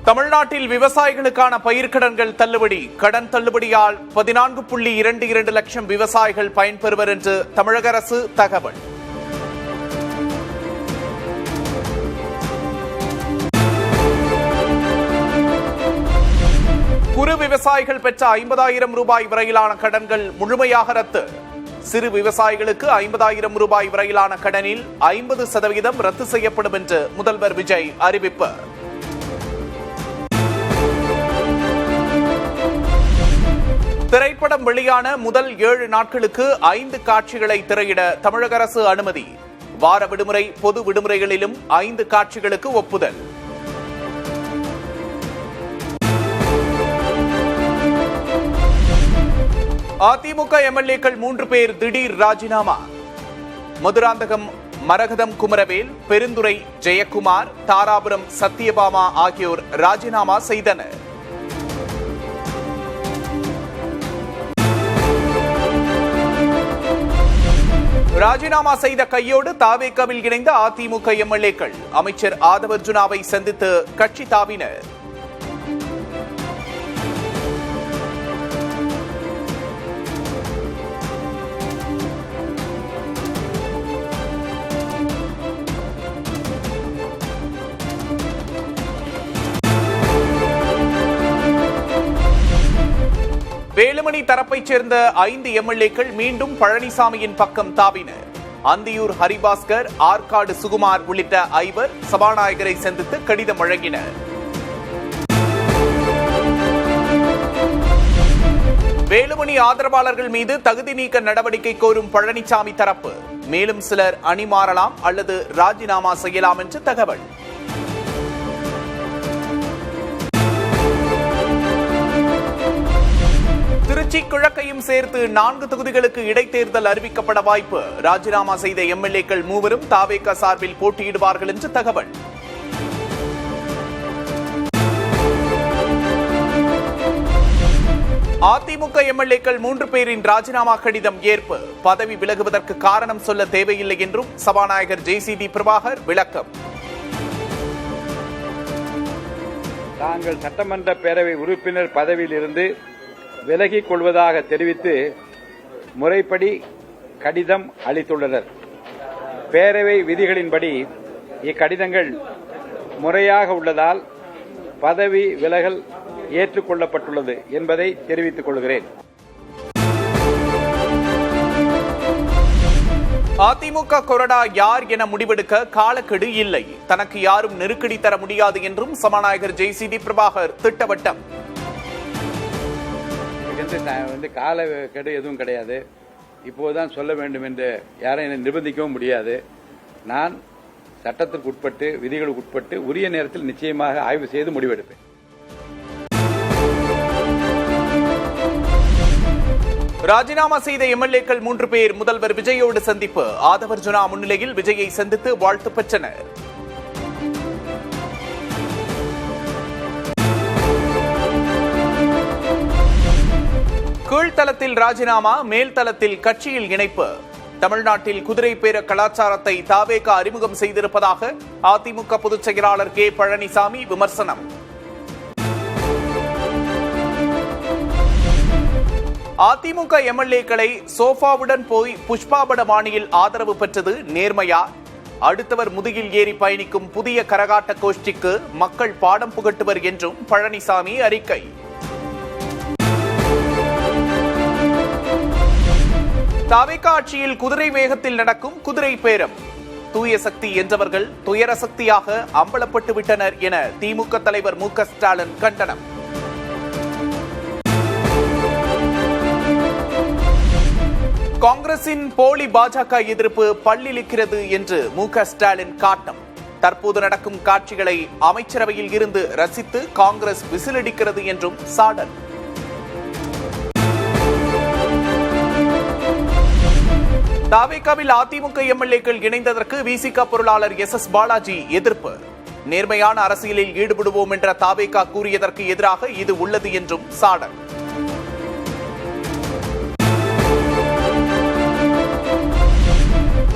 தமிழ்நாட்டில் விவசாயிகளுக்கான பயிர்க்கடன்கள் தள்ளுபடி. கடன் தள்ளுபடியால் 14.22 லட்சம் விவசாயிகள் பயன்பெறுவர் என்று தமிழக அரசு தகவல். குறு விவசாயிகள் பெற்ற 50,000 ரூபாய் வரையிலான கடன்கள் முழுமையாக ரத்து. சிறு விவசாயிகளுக்கு 50,000 ரூபாய் வரையிலான கடனில் 50% ரத்து செய்யப்படும் என்று முதல்வர் விஜய் அறிவிப்பு. திரைப்படம் வெளியான முதல் 7 நாட்களுக்கு 5 காட்சிகளை திரையிட தமிழக அரசு அனுமதி. வார விடுமுறை, பொது விடுமுறைகளிலும் 5 காட்சிகளுக்கு ஒப்புதல். அதிமுக எம்எல்ஏக்கள் 3 பேர் திடீர் ராஜினாமா. மதுராந்தகம் மரகதம் குமரவேல், பெருந்துறை ஜெயக்குமார், தாராபுரம் சத்யபாமா ஆகியோர் ராஜினாமா செய்தனர். ராஜினாமா செய்த கையோடு தாவேகாவில் இணைந்த அதிமுக எம்எல்ஏக்கள் அமைச்சர் ஆதவர்ஜுனாவை சந்தித்து கட்சி தாவினர். வேலுமணி தரப்பைச் சேர்ந்த 5 எம்எல்ஏக்கள் மீண்டும் பழனிசாமியின் பக்கம் தாவினர். அந்தியூர் ஹரிபாஸ்கர், ஆற்காடு சுகுமார் உள்ளிட்ட 5 சபாநாயகரை சந்தித்து கடிதம் வழங்கினர். வேலுமணி ஆதரவாளர்கள் மீது தகுதி நீக்க நடவடிக்கை கோரும் பழனிசாமி தரப்பு மேலும் சிலர் அணி மாறலாம் அல்லது ராஜினாமா செய்யலாம் என்று தகவல். திருச்சி கிழக்கையும் சேர்த்து 4 தொகுதிகளுக்கு இடைத்தேர்தல் அறிவிக்கப்பட வாய்ப்பு. ராஜினாமா செய்த எம்எல்ஏக்கள் 3 தாவேகா சார்பில் போட்டியிடுவார்கள் என்று தகவல். அதிமுக எம்எல்ஏக்கள் 3 பேரின் ராஜினாமா கடிதம் ஏற்பு. பதவி விலகுவதற்கு காரணம் சொல்ல தேவையில்லை என்றும் சபாநாயகர் ஜேசிடி பிரபாகர் விளக்கம். தாங்கள் சட்டமன்ற பேரவை உறுப்பினர் பதவியில் இருந்து விலகிக் கொள்வதாக தெரிவித்து முறைப்படி கடிதம் அளித்துள்ளனர். பேரவை விதிகளின்படி இக்கடிதங்கள் முறையாக உள்ளதால் பதவி விலகல் ஏற்றுக்கொள்ளப்பட்டுள்ளது என்பதை தெரிவித்துக் கொள்கிறேன். அதிமுக கொறடா யார் என முடிவெடுக்க காலக்கெடு இல்லை. தனக்கு யாரும் நெருக்கடி தர முடியாது என்றும் சபாநாயகர் ஜேசிடி பிரபாகர் திட்டவட்டம். காலக்கெடு எதுவும் கிடையாது. இப்போதுதான் சொல்ல வேண்டும் என்று யாரையும் நிர்பந்திக்கவும் முடியாது. நான் சட்டத்திற்கு உட்பட்டு, விதிகளுக்கு உட்பட்டு உரிய நேரத்தில் நிச்சயமாக ஆய்வு செய்து முடிவெடுப்பேன். ராஜினாமா செய்த எம்எல்ஏக்கள் 3 பேர் முதல்வர் விஜயோடு சந்திப்பு. ஆதவர்ஜுனா முன்னிலையில் விஜயை சந்தித்து வாழ்த்து பெற்றனர். கீழ்த்தளத்தில் ராஜினாமா, மேல்தளத்தில் கட்சியில் இணைப்பு. தமிழ்நாட்டில் குதிரை பேர கலாச்சாரத்தை தாவேகா அறிமுகம் செய்திருப்பதாக அதிமுக பொதுச் செயலாளர் கே பழனிசாமி விமர்சனம். அதிமுக எம்எல்ஏக்களை சோஃபாவுடன் போய் புஷ்பாபட பாணியில் ஆதரவு பெற்றது நேர்மையா? அடுத்தவர் முதுகில் ஏறி பயணிக்கும் புதிய கரகாட்ட கோஷ்டிக்கு மக்கள் பாடம் புகட்டுவர் என்றும் பழனிசாமி அறிக்கை. தாவேகா ஆட்சியில் குதிரை வேகத்தில் நடக்கும் குதிரை பேரம். தூய சக்தி என்றவர்கள் துயர சக்தியாக அம்பலப்பட்டு விட்டனர் என திமுக தலைவர் மு.க. ஸ்டாலின் கண்டனம். காங்கிரசின் போலி பாஜக எதிர்ப்பு பல்லிழிக்கிறது என்று மு.க. ஸ்டாலின் காட்டம். தற்போது நடக்கும் காட்சிகளை அமைச்சரவையில் இருந்து ரசித்து காங்கிரஸ் விசிலடிக்கிறது என்றும் சாடல். தாவேகாவில் அதிமுக எம்எல்ஏக்கள் இணைந்ததற்கு விசிக பொருளாளர் எஸ் பாலாஜி எதிர்ப்பு. நேர்மையான அரசியலில் ஈடுபடுவோம் என்ற தாவேகா கூறியதற்கு எதிராக இது உள்ளது என்றும் சாடல்.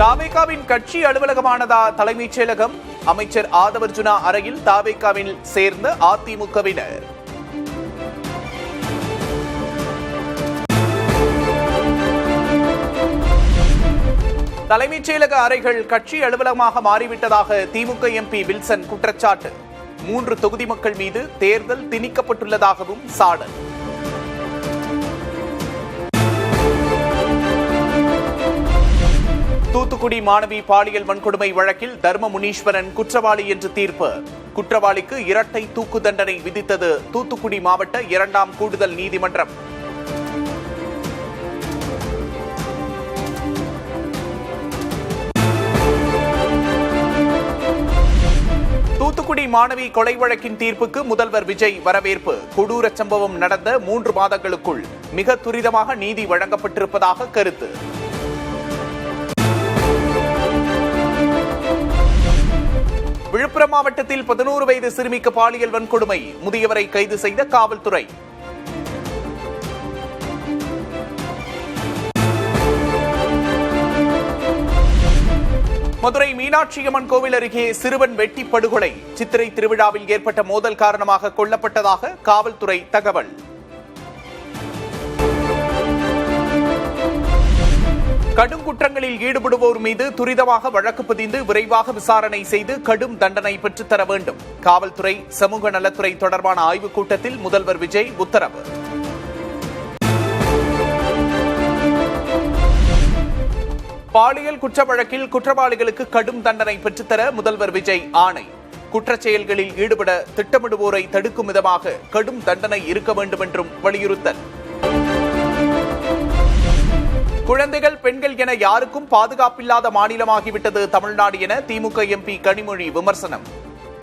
தாவேகாவின் கட்சி அலுவலகமானதா தலைமைச் செயலகம்? அமைச்சர் ஆதவர்ஜுனா அறையில் தாவேகாவில் சேர்ந்த அதிமுகவினர். தலைமைச் செயலக அறைகள் கட்சி அலுவலகமாக மாறிவிட்டதாக திமுக எம்பி வில்சன் குற்றச்சாட்டு. 3 தொகுதி மக்கள் மீது தேர்தல் திணிக்கப்பட்டுள்ளதாகவும் சாடல். தூத்துக்குடி மாணவி பாலியல் வன்கொடுமை வழக்கில் தர்ம முனீஸ்வரன் குற்றவாளி என்று தீர்ப்பு. குற்றவாளிக்கு இரட்டை தூக்கு தண்டனை விதித்தது தூத்துக்குடி மாவட்ட 2ஆம் கூடுதல் நீதிமன்றம். தூத்துக்குடி மாணவி கொலை வழக்கின் தீர்ப்புக்கு முதல்வர் விஜய் வரவேற்பு. கொடூர சம்பவம் நடந்த 3 மாதங்களுக்குள் மிக துரிதமாக நீதி வழங்கப்பட்டிருப்பதாக கருத்து. விழுப்புரம் மாவட்டத்தில் 11 வயது சிறுமிக்கு பாலியல் வன்கொடுமை. முதியவரை கைது செய்த காவல்துறை. மதுரை மீனாட்சியம்மன் கோவில் அருகே சிறுவன் வெட்டி படுகொலை. சித்திரை திருவிழாவில் ஏற்பட்ட மோதல் காரணமாக கொல்லப்பட்டதாக காவல்துறை தகவல். கடும் குற்றங்களில் ஈடுபடுவோர் மீது துரிதமாக வழக்கு பதிந்து விரைவாக விசாரணை செய்து கடும் தண்டனை பெற்றுத்தர வேண்டும். காவல்துறை சமூக நலத்துறை தொடர்பான ஆய்வுக் கூட்டத்தில் முதல்வர் விஜய் உத்தரவு. பாலியல் குற்ற வழக்கில் குற்றவாளிகளுக்கு கடும் தண்டனை பெற்றுத்தர முதல்வர் விஜய் ஆணை. குற்றச் செயல்களில் ஈடுபட திட்டமிடுவோரை தடுக்கும் விதமாக கடும் தண்டனை இருக்க வேண்டும் என்றும் வலியுறுத்தல். குழந்தைகள் பெண்கள் என யாருக்கும் பாதுகாப்பில்லாத மாநிலமாகிவிட்டது தமிழ்நாடு என திமுக எம்பி கனிமொழி விமர்சனம்.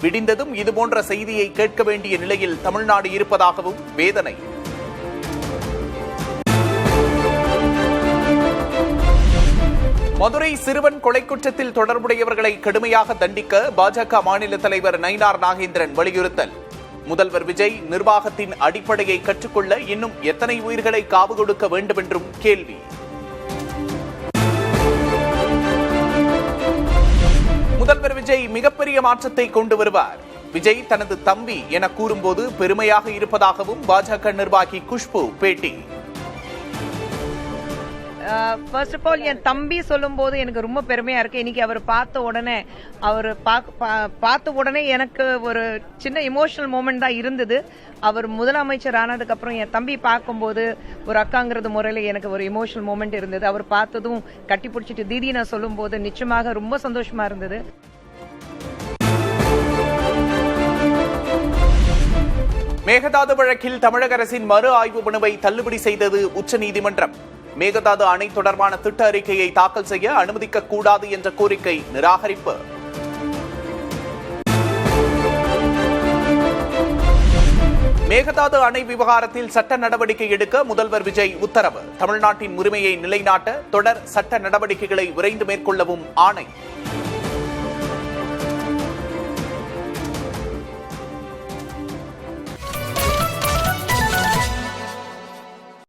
விடிந்ததும் இதுபோன்ற செய்தியை கேட்க வேண்டிய நிலையில் தமிழ்நாடு இருப்பதாகவும் வேதனை. மதுரை சிறுவன் கொலை குற்றத்தில் தொடர்புடையவர்களை கடுமையாக தண்டிக்க பாஜக மாநில தலைவர் நயினார் நாகேந்திரன் வலியுறுத்தல். முதல்வர் விஜய் நிர்வாகத்தின் அடிப்படையை கற்றுக்கொள்ள இன்னும் எத்தனை உயிர்களை காவு கொடுக்க வேண்டும் என்றும் கேள்வி. முதல்வர் விஜய் மிகப்பெரிய மாற்றத்தை கொண்டு வருவார். விஜய் தனது தம்பி என கூறும்போது பெருமையாக இருப்பதாகவும் பாஜக நிர்வாகி குஷ்பு பேட்டி. ஃபர்ஸ்ட் ஆஃப் ஆல் என் தம்பி சொல்லும் போது எனக்கு ரொம்ப பெருமையா இருக்கு. இன்னைக்கு அவர் பார்த்த உடனே எனக்கு ஒரு சின்ன இமோஷனல் மூமெண்ட் தான் இருந்தது. அவர் முதலமைச்சர் ஆனதுக்கு அப்புறம் என் தம்பி பார்க்கும்போது ஒரு அக்காங்கிறது முறையில எனக்கு ஒரு இமோஷனல் மூமெண்ட் இருந்தது. அவர் பார்த்ததும் கட்டி பிடிச்சிட்டு தீதி நான் சொல்லும் போது நிச்சயமாக ரொம்ப சந்தோஷமா இருந்தது. மேகதாது வழக்கில் தமிழக அரசின் மறு ஆய்வு மனுவை தள்ளுபடி செய்தது உச்சநீதிமன்றம். மேகதாது அணை தொடர்பான திட்ட அறிக்கையை தாக்கல் செய்ய அனுமதிக்க கூடாது என்ற கோரிக்கை நிராகரிப்பு. மேகதாது அணை விவகாரத்தில் சட்ட நடவடிக்கை எடுக்க முதல்வர் விஜய் உத்தரவு. தமிழ்நாட்டின் உரிமையை நிலைநாட்ட தொடர் சட்ட நடவடிக்கைகளை விரைந்து மேற்கொள்ளவும் ஆணை.